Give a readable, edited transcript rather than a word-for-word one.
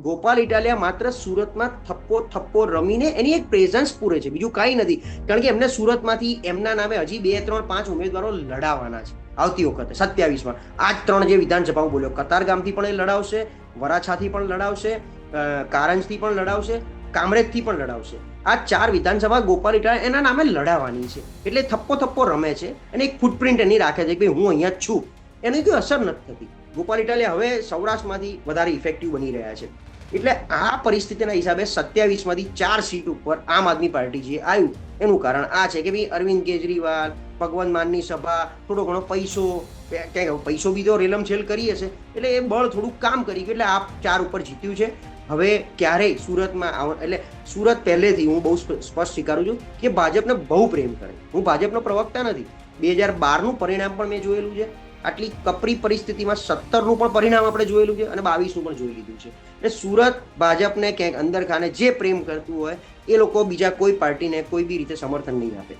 ગોપાલ ઇટાલિયા માત્ર સુરતમાં થપ્પો રમીને એની એક પ્રેઝન્સ પૂરે છે, બીજું કાંઈ નથી. કારણ કે એમને સુરતમાંથી એમના નામે હજી 2, 3, 5 ઉમેદવારો લડાવવાના છે આવતી વખતે 27માં. આ જ 3 જે વિધાનસભા બોલ્યો, કતારગામથી પણ એ લડાવશે, વરાછાથી પણ લડાવશે, કારંજથી પણ લડાવશે, કામરેજથી પણ લડાવશે. આ 4 વિધાનસભા ગોપાલ ઇટાલિયા એના નામે લડાવવાની છે. એટલે થપ્પો રમે છે અને એક ફૂટપ્રિન્ટ એની રાખે છે કે હું અહીંયા જ છું. એની કોઈ અસર નથી થતી. ગોપાલ ઇટાલિયા હવે સૌરાષ્ટ્રમાંથી વધારે ઇફેક્ટિવ બની રહ્યા છે. એટલે આ પરિસ્થિતિના હિસાબે 27માંથી 4 સીટ ઉપર આમ આદમી પાર્ટી જે આવ્યું એનું કારણ આ છે કે ભાઈ અરવિંદ કેજરીવાલ, ભગવંત માનની સભા, થોડો ઘણો પૈસો બી તો રેલમ છેલ કરી હશે, એટલે એ બળ થોડું કામ કરી એટલે આ 4 ઉપર જીત્યું છે. હવે ક્યારેય સુરતમાં એટલે સુરત પહેલેથી હું બહુ સ્પષ્ટ સ્વીકારું છું કે ભાજપને બહુ પ્રેમ કરે. હું ભાજપનો પ્રવક્તા નથી. 2012નું પરિણામ પણ મેં જોયેલું છે. આટલી કપરી પરિસ્થિતિમાં 17નું પણ પરિણામ આપણે જોયેલું છે અને 22નું પણ જોઈ લીધું છે. એટલે સુરત ભાજપને ક્યાંક અંદર ખાને જે પ્રેમ કરતું હોય એ લોકો બીજા કોઈ પાર્ટીને કોઈ બી રીતે સમર્થન નહીં આપે.